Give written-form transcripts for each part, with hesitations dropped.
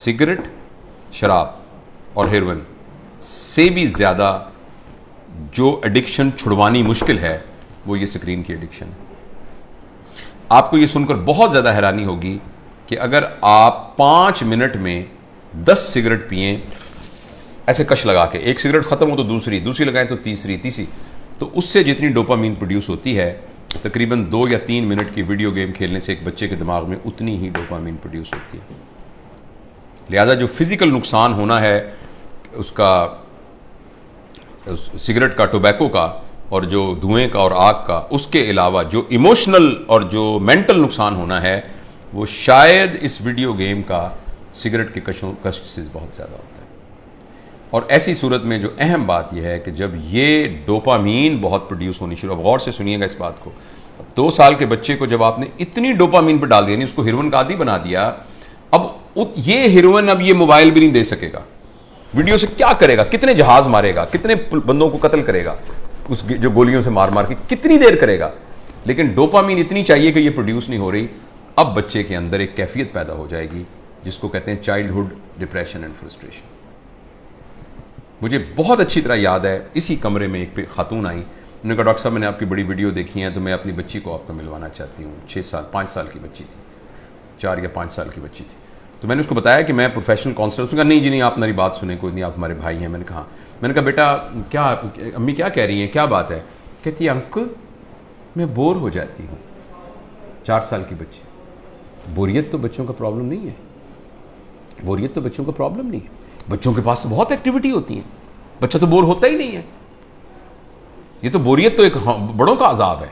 Cigarette, शराब और heroin से भी ज़्यादा जो एडिक्शन छुड़वानी मुश्किल है वो ये स्क्रीन की एडिक्शन है। आपको ये सुनकर बहुत ज़्यादा हैरानी होगी कि अगर आप 5 मिनट में 10 सिगरेट पिएं ऐसे कश लगा के, एक सिगरेट ख़त्म हो तो दूसरी लगाएं तो तीसरी, तो उससे जितनी डोपामीन प्रोड्यूस होती है तकरीबन 2 या 3 मिनट की वीडियो गेम खेलने से एक बच्चे के दिमाग में उतनी ही डोपामीन प्रोड्यूस होती है। लिहाजा जो फिज़िकल नुकसान होना है उसका, सिगरेट का, टोबैको का और जो धुएं का और आग का, उसके अलावा जो इमोशनल और जो मेंटल नुकसान होना है वो शायद इस वीडियो गेम का सिगरेट के कश से बहुत ज़्यादा होता है। और ऐसी सूरत में जो अहम बात यह है कि जब ये डोपामीन बहुत प्रोड्यूस होनी शुरू, अब गौर से सुनिएगा इस बात को, 2 साल के बच्चे को जब आपने इतनी डोपामीन पर डाल दिया, नहीं उसको हेरोइन का आदी बना दिया, अब ये हेरोइन अब ये मोबाइल भी नहीं दे सकेगा, वीडियो से क्या करेगा, कितने जहाज मारेगा, कितने बंदों को कत्ल करेगा उस जो गोलियों से मार मार के, कितनी देर करेगा, लेकिन डोपामीन इतनी चाहिए कि ये प्रोड्यूस नहीं हो रही। अब बच्चे के अंदर एक कैफियत पैदा हो जाएगी जिसको कहते हैं चाइल्डहुड डिप्रेशन एंड फ्रस्ट्रेशन। मुझे बहुत अच्छी तरह याद है, इसी कमरे में एक खातून आई, उन्होंने कहा डॉक्टर साहब मैंने आपकी बड़ी वीडियो देखी है तो मैं अपनी बच्ची को आपको मिलवाना चाहती हूँ। 5 साल की बच्ची थी, 4 या 5 साल की बच्ची थी। तो मैंने उसको बताया कि मैं प्रोफेशनल काउंसलर। उसने कहा नहीं जी नहीं, आप मेरी बात सुने, कोई नहीं, आप हमारे भाई हैं। मैंने कहा बेटा क्या, अम्मी क्या कह रही हैं, क्या बात है? कहती है अंकल मैं बोर हो जाती हूँ। 4 साल की बच्ची। बोरियत तो बच्चों का प्रॉब्लम नहीं है, बोरियत तो बच्चों का प्रॉब्लम नहीं है, बच्चों के पास तो बहुत एक्टिविटी होती है, बच्चा तो बोर होता ही नहीं है। ये तो बोरियत तो एक बड़ों का अजाब है,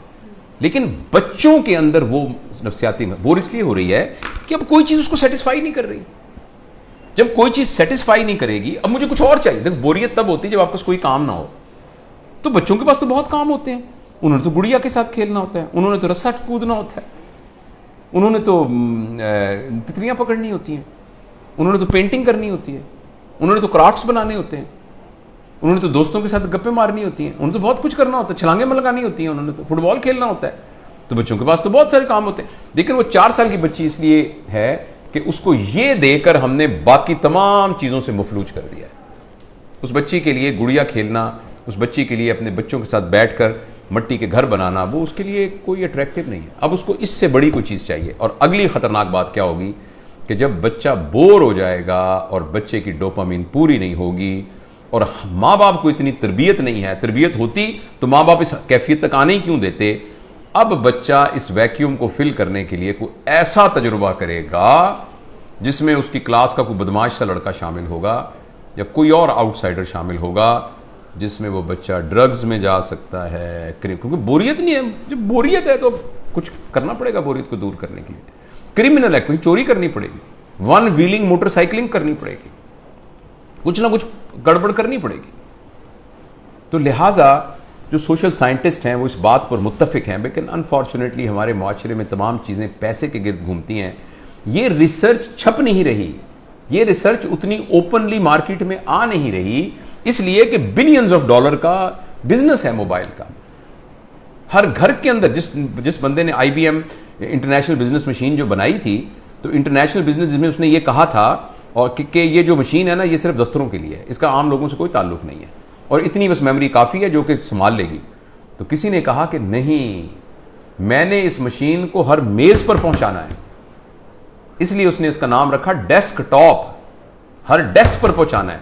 लेकिन बच्चों के अंदर वो नफ्सियाती बोर इसलिए हो रही है कि अब कोई चीज उसको सेटिस्फाई नहीं कर रही। जब कोई चीज सेटिस्फाई नहीं करेगी, अब मुझे कुछ और चाहिए। देखो बोरियत तब होती है जब आपके पास कोई काम ना हो। तो बच्चों के पास तो बहुत काम होते हैं, उन्होंने तो गुड़िया के साथ खेलना होता है, उन्होंने तो रस्सा कूदना होता है, उन्होंने तो तितलियां पकड़नी होती हैं, उन्होंने तो पेंटिंग करनी होती है, उन्होंने तो क्राफ्ट्स बनाने होते हैं, उन्होंने तो दोस्तों के साथ गप्पे मारनी होती हैं, उन्होंने तो बहुत कुछ करना होता है, छलांगे लगानी होती हैं, उन्होंने तो फुटबॉल खेलना होता है। तो बच्चों के पास तो बहुत सारे काम होते हैं, लेकिन वो 4 साल की बच्ची इसलिए है कि उसको ये देकर हमने बाकी तमाम चीज़ों से मफलूज कर दिया है। उस बच्ची के लिए गुड़िया खेलना, उस बच्ची के लिए अपने बच्चों के साथ बैठकर मिट्टी के घर बनाना, वो उसके लिए कोई अट्रैक्टिव नहीं है। अब उसको इससे बड़ी कोई चीज़ चाहिए। और अगली खतरनाक बात क्या होगी कि जब बच्चा बोर हो जाएगा और बच्चे की डोपामीन पूरी नहीं होगी और माँ बाप को इतनी तरबियत नहीं है, तरबियत होती तो माँ बाप इस कैफियत तक आने ही क्यों देते। अब बच्चा इस वैक्यूम को फिल करने के लिए कोई ऐसा तजुर्बा करेगा जिसमें उसकी क्लास का कोई बदमाश सा लड़का शामिल होगा या कोई और आउटसाइडर शामिल होगा, जिसमें वो बच्चा ड्रग्स में जा सकता है, क्योंकि बोरियत नहीं है। जब बोरियत है तो कुछ करना पड़ेगा बोरियत को दूर करने के लिए। क्रिमिनल है, कोई चोरी करनी पड़ेगी, 1 व्हीलिंग मोटरसाइकिलिंग करनी पड़ेगी, कुछ ना कुछ गड़बड़ करनी पड़ेगी। तो लिहाजा जो सोशल साइंटिस्ट हैं वो इस बात पर मुत्तफिक हैं, लेकिन अनफॉर्चुनेटली हमारे माशरे में तमाम चीज़ें पैसे के गिर्द घूमती हैं। ये रिसर्च छप नहीं रही, ये रिसर्च उतनी ओपनली मार्केट में आ नहीं रही, इसलिए कि बिलियंस ऑफ डॉलर का बिजनेस है मोबाइल का। हर घर के अंदर जिस बंदे ने IBM इंटरनेशनल बिजनेस मशीन जो बनाई थी, तो इंटरनेशनल बिजनेस जिसमें उसने ये कहा था और कि ये जो मशीन है ना ये सिर्फ दफ्तरों के लिए है, इसका आम लोगों से कोई ताल्लुक नहीं है और इतनी बस मेमोरी काफ़ी है जो कि संभाल लेगी। तो किसी ने कहा कि नहीं, मैंने इस मशीन को हर मेज़ पर पहुंचाना है, इसलिए उसने इसका नाम रखा डेस्कटॉप, हर डेस्क पर पहुंचाना है।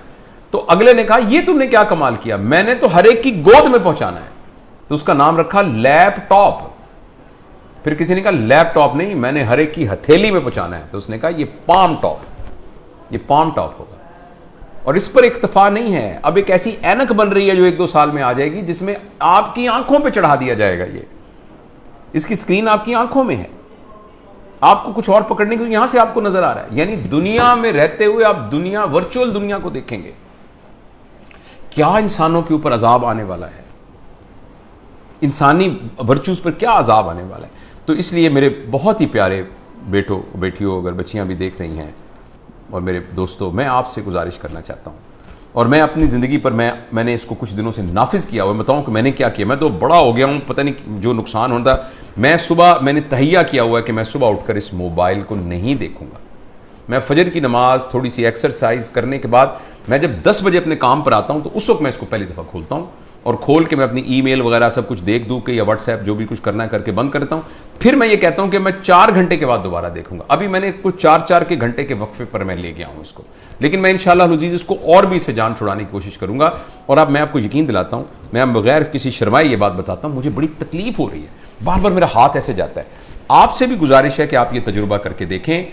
तो अगले ने कहा ये तुमने क्या कमाल किया, मैंने तो हर एक की गोद में पहुंचाना है, तो उसका नाम रखा लैपटॉप। फिर किसी ने कहा लैपटॉप नहीं, मैंने हर एक की हथेली में पहुंचाना है, तो उसने कहा ये पाम टॉप, ये पाम टॉप होगा। और इस पर इक्तफा नहीं है, अब एक ऐसी ऐनक बन रही है जो 1-2 साल में आ जाएगी जिसमें आपकी आंखों पे चढ़ा दिया जाएगा। ये इसकी स्क्रीन आपकी आंखों में है, आपको कुछ और पकड़ने के लिए यहां से आपको नजर आ रहा है। यानी दुनिया में रहते हुए आप दुनिया, वर्चुअल दुनिया को देखेंगे। क्या इंसानों के ऊपर अजाब आने वाला है, इंसानी वर्चूज पर क्या अजाब आने वाला है। तो इसलिए मेरे बहुत ही प्यारे बेटों बेटियों, अगर बच्चियां भी देख रही हैं और मेरे दोस्तों, मैं आपसे गुजारिश करना चाहता हूं, और मैं अपनी ज़िंदगी पर मैंने इसको कुछ दिनों से नाफिज किया हुआ। बताऊं कि मैंने क्या किया, मैं तो बड़ा हो गया हूं, पता नहीं जो नुकसान होता। मैंने तहैया किया हुआ है कि मैं सुबह उठकर इस मोबाइल को नहीं देखूंगा। میں فجر کی نماز تھوڑی سی ایکسرسائز کرنے کے بعد میں جب 10 بجے اپنے کام پر آتا ہوں تو اس وقت میں اس کو پہلی دفعہ کھولتا ہوں اور کھول کے میں اپنی ای میل وغیرہ سب کچھ دیکھ دوں کہ یا واٹس ایپ جو بھی کچھ کرنا ہے کر کے بند کرتا ہوں. پھر میں یہ کہتا ہوں کہ میں 4 گھنٹے کے بعد دوبارہ دیکھوں گا. ابھی میں نے کچھ 4 کے گھنٹے کے وقفے پر میں لے گیا ہوں اس کو, لیکن میں انشاءاللہ العزیز اس کو اور بھی اسے جان چھڑانے کی کوشش کروں گا. اور اب میں آپ کو یقین دلاتا ہوں, میں بغیر کسی شرمائے یہ بات بتاتا ہوں, مجھے بڑی تکلیف ہو رہی ہے, بار بار میرا ہاتھ ایسے جاتا ہے. آپ سے بھی گزارش ہے کہ آپ یہ تجربہ کر کے دیکھیں.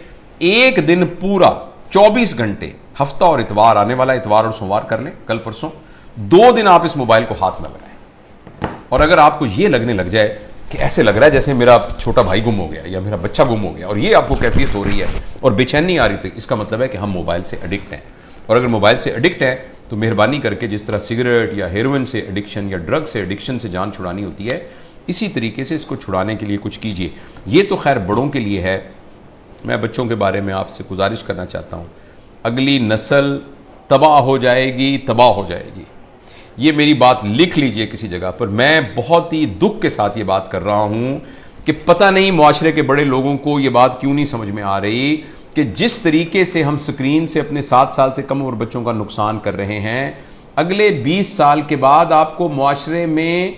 ایک دن پورا 24 گھنٹے, ہفتہ اور اتوار, آنے والا اتوار اور سوموار کر لیں, کل پرسوں 2 دن آپ اس موبائل کو ہاتھ نہ لگائیں. اور اگر آپ کو یہ لگنے لگ جائے کہ ایسے لگ رہا ہے جیسے میرا چھوٹا بھائی گم ہو گیا یا میرا بچہ گم ہو گیا, اور یہ آپ کو کیفیت ہو رہی ہے اور بے چینی آ رہی تھی, اس کا مطلب ہے کہ ہم موبائل سے ایڈکٹ ہیں. اور اگر موبائل سے ایڈکٹ ہیں تو مہربانی کر کے جس طرح سگریٹ یا ہیروئن سے ایڈکشن یا ڈرگ سے ایڈکشن سے جان چھڑانی ہوتی ہے, اسی طریقے سے اس کو چھڑانے کے لیے کچھ کیجیے. یہ تو خیر بڑوں کے لیے ہے. میں بچوں کے بارے میں آپ سے گزارش کرنا چاہتا ہوں, اگلی نسل تباہ ہو جائے گی, تباہ ہو جائے گی. یہ میری بات لکھ لیجئے کسی جگہ پر. میں بہت ہی دکھ کے ساتھ یہ بات کر رہا ہوں کہ پتہ نہیں معاشرے کے بڑے لوگوں کو یہ بات کیوں نہیں سمجھ میں آ رہی کہ جس طریقے سے ہم سکرین سے اپنے 7 سال سے کم عمر بچوں کا نقصان کر رہے ہیں, اگلے 20 سال کے بعد آپ کو معاشرے میں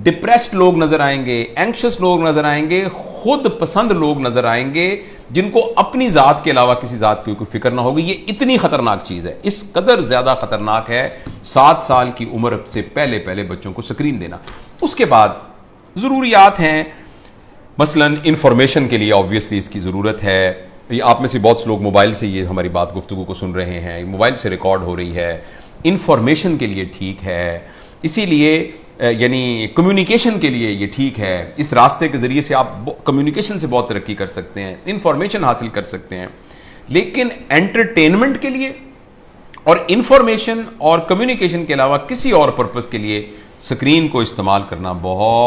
ڈپریسڈ لوگ نظر آئیں گے, اینکشس لوگ نظر آئیں گے, خود پسند لوگ نظر آئیں گے جن کو اپنی ذات کے علاوہ کسی ذات کی کوئی فکر نہ ہوگی. یہ اتنی خطرناک چیز ہے, اس قدر زیادہ خطرناک ہے 7 سال کی عمر سے پہلے بچوں کو سکرین دینا. اس کے بعد ضروریات ہیں, مثلا انفارمیشن کے لیے آبویسلی اس کی ضرورت ہے. یہ آپ میں سے بہت سے لوگ موبائل سے یہ ہماری بات گفتگو کو سن رہے ہیں, موبائل سے ریکارڈ ہو رہی ہے, انفارمیشن کے لیے ٹھیک ہے, اسی لیے یعنی کمیونیکیشن کے لیے یہ ٹھیک ہے. اس راستے کے ذریعے سے آپ کمیونیکیشن سے بہت ترقی کر سکتے ہیں, انفارمیشن حاصل کر سکتے ہیں. لیکن انٹرٹینمنٹ کے لیے اور انفارمیشن اور کمیونیکیشن کے علاوہ کسی اور پرپس کے لیے سکرین کو استعمال کرنا بہت